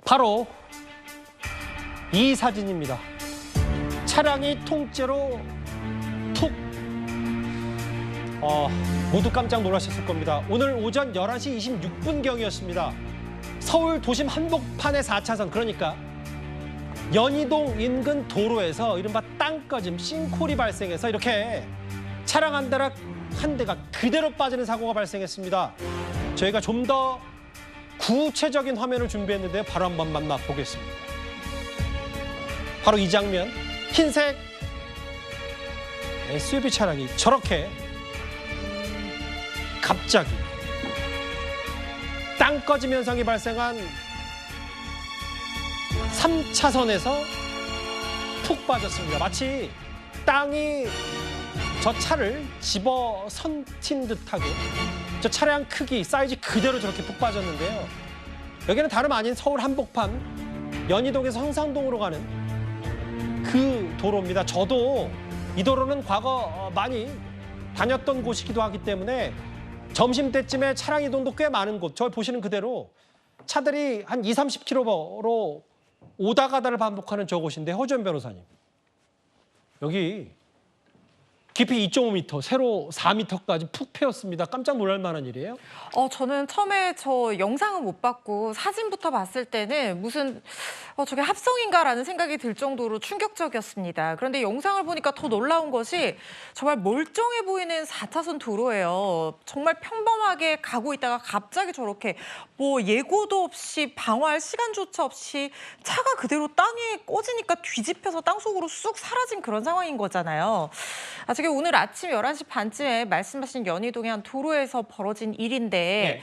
바로 이 사진입니다. 차량이 통째로 푹 모두 깜짝 놀라셨을 겁니다. 오늘 오전 11시 26분경이었습니다. 서울 도심 한복판의 4차선, 그러니까 연희동 인근 도로에서 이른바 땅꺼짐, 싱크홀이 발생해서 이렇게 차량 한 대가 그대로 빠지는 사고가 발생했습니다. 저희가 좀 더 구체적인 화면을 준비했는데요. 바로 한번 만나보겠습니다. 바로 이 장면, 흰색 SUV 차량이 저렇게 갑자기 땅 꺼짐 현상이 발생한 3차선에서 푹 빠졌습니다. 마치 땅이 저 차를 집어선친 듯하게 저 차량 크기, 사이즈 그대로 저렇게 푹 빠졌는데요. 여기는 다름 아닌 서울 한복판 연희동에서 성산동으로 가는 그 도로입니다. 저도 이 도로는 과거 많이 다녔던 곳이기도 하기 때문에 점심때쯤에 차량 이동도 꽤 많은 곳, 저 보시는 그대로 차들이 한 20-30km로 오다 가다를 반복하는 저곳인데, 허주연 변호사님, 여기 깊이 2.5m, 세로 4m까지 푹 패였습니다. 깜짝 놀랄 만한 일이에요? 저는 처음에 저 영상은 못 봤고 사진부터 봤을 때는 무슨 저게 합성인가라는 생각이 들 정도로 충격적이었습니다. 그런데 영상을 보니까 더 놀라운 것이 정말 멀쩡해 보이는 4차선 도로예요. 정말 평범하게 가고 있다가 갑자기 저렇게 뭐 예고도 없이 방어할 시간조차 없이 차가 그대로 땅에 꽂으니까 뒤집혀서 땅속으로 쑥 사라진 그런 상황인 거잖아요. 저게 오늘 아침 11시 반쯤에 말씀하신 연희동의 한 도로에서 벌어진 일인데 네.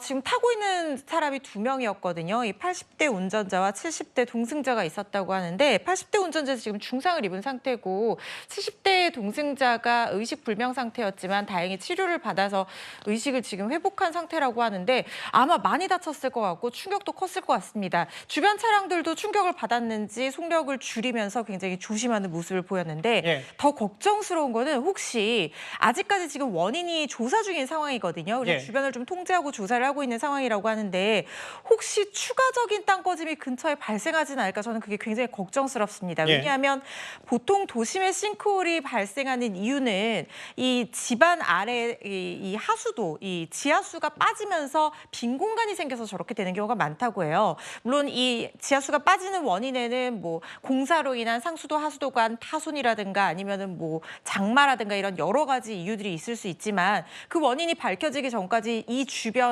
지금 타고 있는 사람이 2명이었거든요. 이 80대 운전자와 70대 동승자가 있었다고 하는데 80대 운전자는 지금 중상을 입은 상태고 70대 동승자가 의식 불명 상태였지만 다행히 치료를 받아서 의식을 지금 회복한 상태라고 하는데 아마 많이 다쳤을 것 같고 충격도 컸을 것 같습니다. 주변 차량들도 충격을 받았는지 속력을 줄이면서 굉장히 조심하는 모습을 보였는데 예. 더 걱정스러운 거는 혹시 아직까지 지금 원인이 조사 중인 상황이거든요. 그래서 예. 주변을 좀 통제하고 조사를 하고 있는 상황이라고 하는데 혹시 추가적인 땅꺼짐이 근처에 발생하진 않을까, 저는 그게 굉장히 걱정스럽습니다. 예. 왜냐하면 보통 도심의 싱크홀이 발생하는 이유는 이 집안 아래 이 하수도, 이 지하수가 빠지면서 빈 공간이 생겨서 저렇게 되는 경우가 많다고 해요. 물론 이 지하수가 빠지는 원인에는 뭐 공사로 인한 상수도 하수도 간 파손이라든가 아니면은 뭐 장마라든가 이런 여러 가지 이유들이 있을 수 있지만 그 원인이 밝혀지기 전까지 이 주변에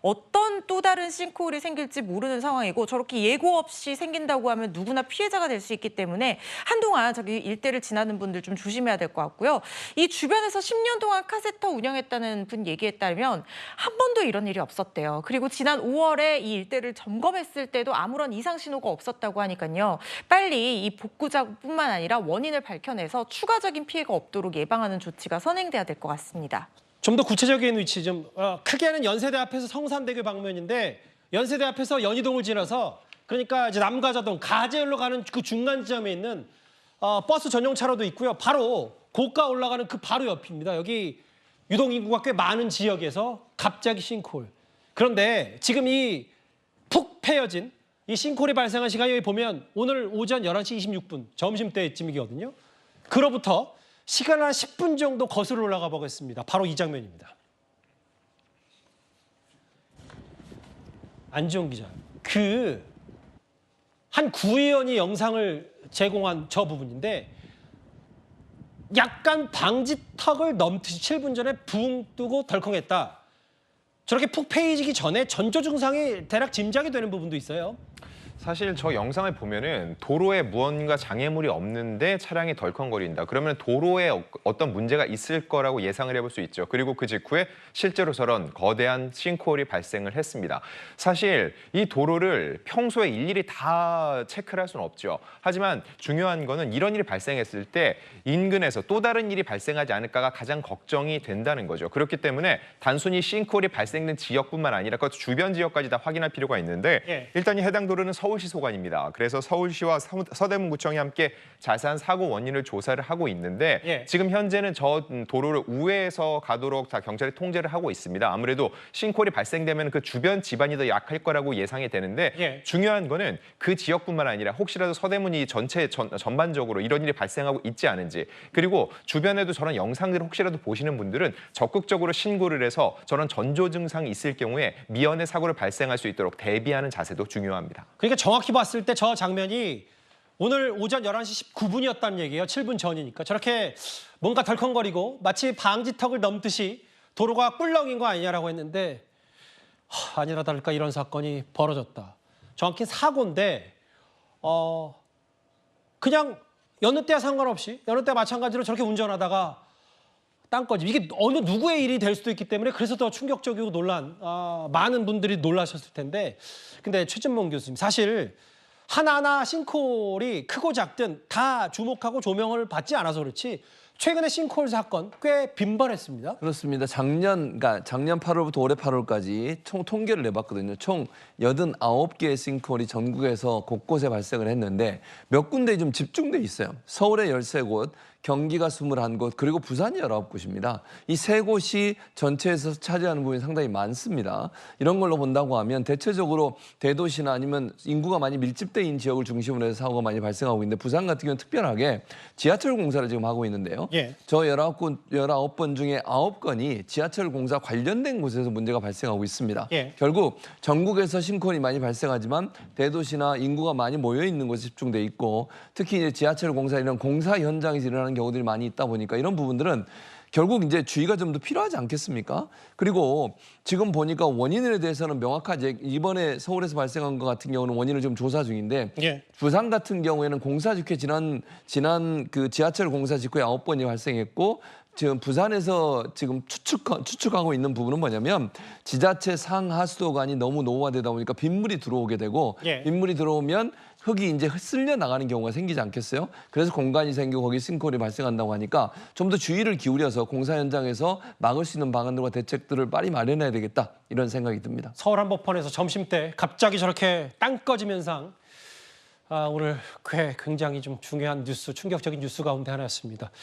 어떤 또 다른 싱크홀이 생길지 모르는 상황이고, 저렇게 예고 없이 생긴다고 하면 누구나 피해자가 될 수 있기 때문에 한동안 저기 일대를 지나는 분들 좀 조심해야 될 것 같고요. 이 주변에서 10년 동안 카센터 운영했다는 분 얘기에 따르면 한 번도 이런 일이 없었대요. 그리고 지난 5월에 이 일대를 점검했을 때도 아무런 이상 신호가 없었다고 하니까요. 빨리 이 복구 작업뿐만 아니라 원인을 밝혀내서 추가적인 피해가 없도록 예방하는 조치가 선행돼야 될 것 같습니다. 좀 더 구체적인 위치 좀, 크게는 연세대 앞에서 성산대교 방면인데 연세대 앞에서 연희동을 지나서, 그러니까 이제 남가자동 가재열로 가는 그 중간 지점에 있는 버스 전용 차로도 있고요. 바로 고가 올라가는 그 바로 옆입니다. 여기 유동 인구가 꽤 많은 지역에서 갑자기 싱크홀. 그런데 지금 이 푹 패여진 이 싱크홀이 발생한 시간이 여기 보면 오늘 오전 11시 26분 점심때쯤이거든요. 그로부터 시간 한 10분 정도 거슬러 올라가 보겠습니다. 바로 이 장면입니다. 안지용 기자, 한 구의원이 영상을 제공한 저 부분인데 약간 방지턱을 넘듯이 7분 전에 붕 뜨고 덜컹했다. 저렇게 푹 패이기 전에 전조 증상이 대략 짐작이 되는 부분도 있어요. 사실 저 영상을 보면은 도로에 무언가 장애물이 없는데 차량이 덜컹거린다. 그러면 도로에 어떤 문제가 있을 거라고 예상을 해볼 수 있죠. 그리고 그 직후에 실제로 저런 거대한 싱크홀이 발생을 했습니다. 사실 이 도로를 평소에 일일이 다 체크를 할 수는 없죠. 하지만 중요한 거는 이런 일이 발생했을 때 인근에서 또 다른 일이 발생하지 않을까가 가장 걱정이 된다는 거죠. 그렇기 때문에 단순히 싱크홀이 발생된 지역뿐만 아니라 그 주변 지역까지 다 확인할 필요가 있는데 예. 일단 이 해당 도로는 서울 서울시 소관입니다. 그래서 서울시와 서대문구청이 함께 자세한 사고 원인을 조사를 하고 있는데 예. 지금 현재는 저 도로를 우회해서 가도록 다 경찰이 통제를 하고 있습니다. 아무래도 싱크홀이 발생되면 그 주변 지반이 더 약할 거라고 예상이 되는데 예. 중요한 거는 그 지역뿐만 아니라 혹시라도 서대문이 전반적으로 이런 일이 발생하고 있지 않은지, 그리고 주변에도 저런 영상들을 혹시라도 보시는 분들은 적극적으로 신고를 해서 저런 전조 증상이 있을 경우에 미연에 사고를 발생할 수 있도록 대비하는 자세도 중요합니다. 그러니까 정확히 봤을 때 저 장면이 오늘 오전 11시 19분이었다는 얘기예요. 7분 전이니까. 저렇게 뭔가 덜컹거리고 마치 방지턱을 넘듯이 도로가 꿀렁인 거 아니냐라고 했는데 아니라 다를까 이런 사건이 벌어졌다. 정확히 사고인데 그냥 여느 때와 상관없이 여느 때와 마찬가지로 저렇게 운전하다가 땅꺼짐. 이게 어느 누구의 일이 될 수도 있기 때문에 그래서 더 충격적이고 많은 분들이 놀라셨을 텐데, 근데 최진봉 교수님, 사실 하나하나 싱크홀이 크고 작든 다 주목하고 조명을 받지 않아서 그렇지 최근에 싱크홀 사건 꽤 빈번했습니다. 그렇습니다. 작년 8월부터 올해 8월까지 총 통계를 내봤거든요. 총 89개의 싱크홀이 전국에서 곳곳에 발생을 했는데 몇 군데 좀 집중돼 있어요. 서울에 13곳, 경기가 21곳, 그리고 부산이 19곳입니다. 이 세 곳이 전체에서 차지하는 부분이 상당히 많습니다. 이런 걸로 본다고 하면 대체적으로 대도시나 아니면 인구가 많이 밀집돼 있는 지역을 중심으로 해서 사고가 많이 발생하고 있는데, 부산 같은 경우는 특별하게 지하철 공사를 지금 하고 있는데요. 예. 저 19번 중에 9건이 지하철 공사 관련된 곳에서 문제가 발생하고 있습니다. 예. 결국 전국에서 싱크홀이 많이 발생하지만 대도시나 인구가 많이 모여 있는 곳에 집중돼 있고, 특히 이제 지하철 공사 이런 공사 현장에서 일어나는 경우들이 많이 있다 보니까 이런 부분들은 결국 이제 주의가 좀 더 필요하지 않겠습니까? 그리고 지금 보니까 원인에 대해서는 명확하게 이번에 서울에서 발생한 것 같은 경우는 원인을 좀 조사 중인데, 예. 부산 같은 경우에는 공사 직후에 지난 그 지하철 공사 직후에 9번이 발생했고, 지금 부산에서 지금 추측하고 있는 부분은 뭐냐면 지자체 상하수도관이 너무 노후화되다 보니까 빗물이 들어오게 되고, 예. 빗물이 들어오면 흙이 이제 쓸려 나가는 경우가 생기지 않겠어요? 그래서 공간이 생기고 거기 싱크홀이 발생한다고 하니까 좀 더 주의를 기울여서 공사 현장에서 막을 수 있는 방안들과 대책들을 빨리 마련해야 되겠다, 이런 생각이 듭니다. 서울 한복판에서 점심때 갑자기 저렇게 땅꺼짐 현상, 오늘 굉장히 좀 중요한 뉴스, 충격적인 뉴스 가운데 하나였습니다.